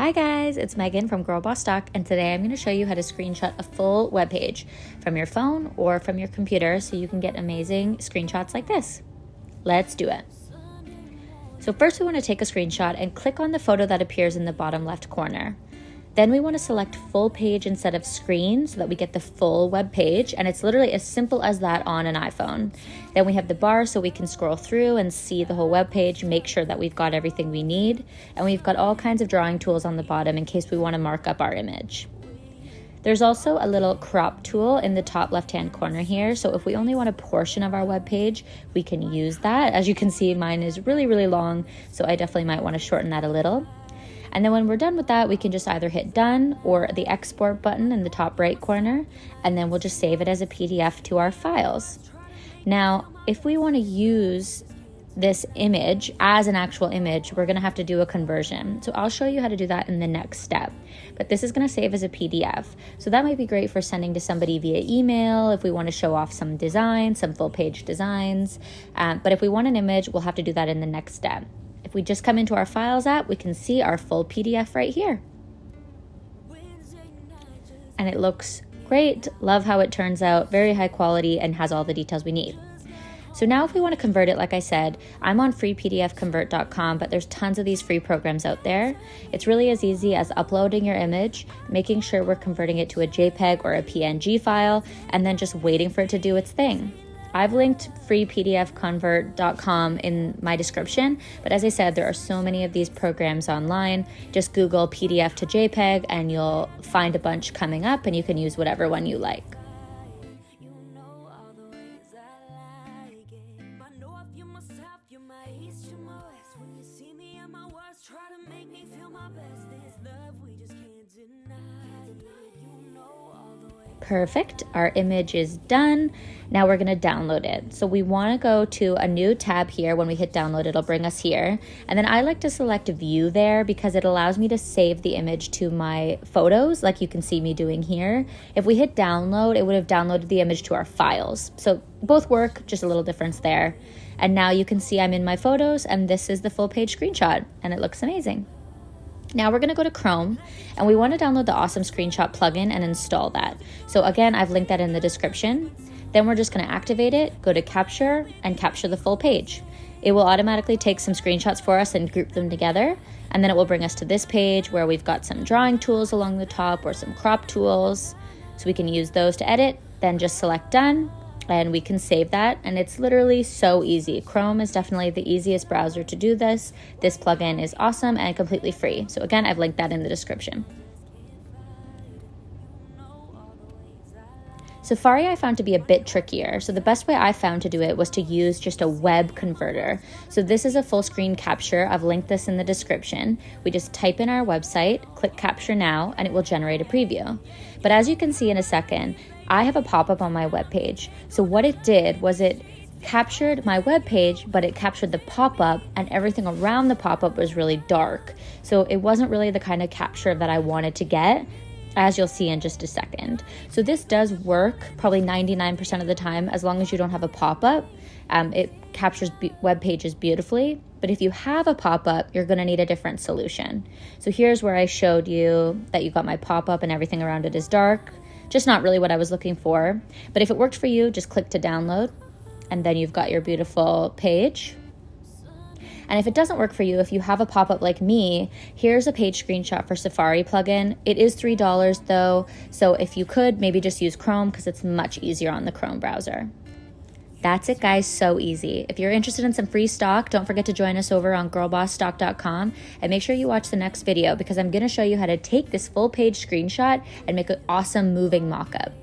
Hi guys, it's Megan from Girl Boss Doc, and today I'm going to show you how to screenshot a full web page from your phone or from your computer so you can get amazing screenshots like this. Let's do it. So first we want to take a screenshot and click on the photo that appears in the bottom left corner. Then we want to select full page instead of screen so that we get the full web page, and it's literally as simple as that on an iPhone. Then we have the bar so we can scroll through and see the whole web page, make sure that we've got everything we need, and we've got all kinds of drawing tools on the bottom in case we want to mark up our image. There's also a little crop tool in the top left-hand corner here, so if we only want a portion of our web page, we can use that. As you can see, mine is really long, so I definitely might want to shorten that a little. And then when we're done with that, we can just either hit done or the export button in the top right corner, and then we'll just save it as a PDF to our files. Now, if we want to use this image as an actual image, we're going to have to do a conversion. So I'll show you how to do that in the next step. But this is going to save as a PDF. So that might be great for sending to somebody via email if we want to show off some designs, some full page designs. But if we want an image, we'll have to do that in the next step. If we just come into our Files app, we can see our full PDF right here. And it looks great. Love how it turns out, very high quality and has all the details we need. So now if we want to convert it, like I said, I'm on freepdfconvert.com, but there's tons of these free programs out there. It's really as easy as uploading your image, making sure we're converting it to a JPEG or a PNG file, and then just waiting for it to do its thing. I've linked freepdfconvert.com in my description, but as I said, there are so many of these programs online. Just Google PDF to JPEG and you'll find a bunch coming up, and you can use whatever one you like. Perfect, our image is done. Now we're gonna download it. So we wanna go to a new tab here. When we hit download, it'll bring us here. And then I like to select view there because it allows me to save the image to my photos, like you can see me doing here. If we hit download, it would have downloaded the image to our files. So both work, just a little difference there. And now you can see I'm in my photos, and this is the full page screenshot, and it looks amazing. Now we're going to go to Chrome, and we want to download the Awesome Screenshot plugin and install that. So again, I've linked that in the description. Then we're just going to activate it, go to Capture, and capture the full page. It will automatically take some screenshots for us and group them together, and then it will bring us to this page where we've got some drawing tools along the top or some crop tools, so we can use those to edit. Then just select Done, and we can save that, and it's literally so easy. Chrome is definitely the easiest browser to do this. This plugin is awesome and completely free. So again, I've linked that in the description. Safari I found to be a bit trickier, so the best way I found to do it was to use just a web converter. So this is a full screen capture. I've linked this in the description. We just type in our website, click Capture Now, and it will generate a preview. But as you can see in a second, I have a pop-up on my web page. So what it did was it captured my web page, but it captured the pop-up, and everything around the pop-up was really dark. So it wasn't really the kind of capture that I wanted to get, as you'll see in just a second. So this does work probably 99% of the time as long as you don't have a pop-up. It captures web pages beautifully, but if you have a pop-up, you're gonna need a different solution. So here's where I showed you that you got my pop-up and everything around it is dark. Just not really what I was looking for. But if it worked for you, just click to download, and then you've got your beautiful page. And if it doesn't work for you, if you have a pop-up like me, here's a page screenshot for Safari plugin. It is $3 though, so if you could, maybe just use Chrome because it's much easier on the Chrome browser. That's it, guys, so easy. If you're interested in some free stock, don't forget to join us over on girlbossdoc.com, and make sure you watch the next video because I'm gonna show you how to take this full page screenshot and make an awesome moving mock-up.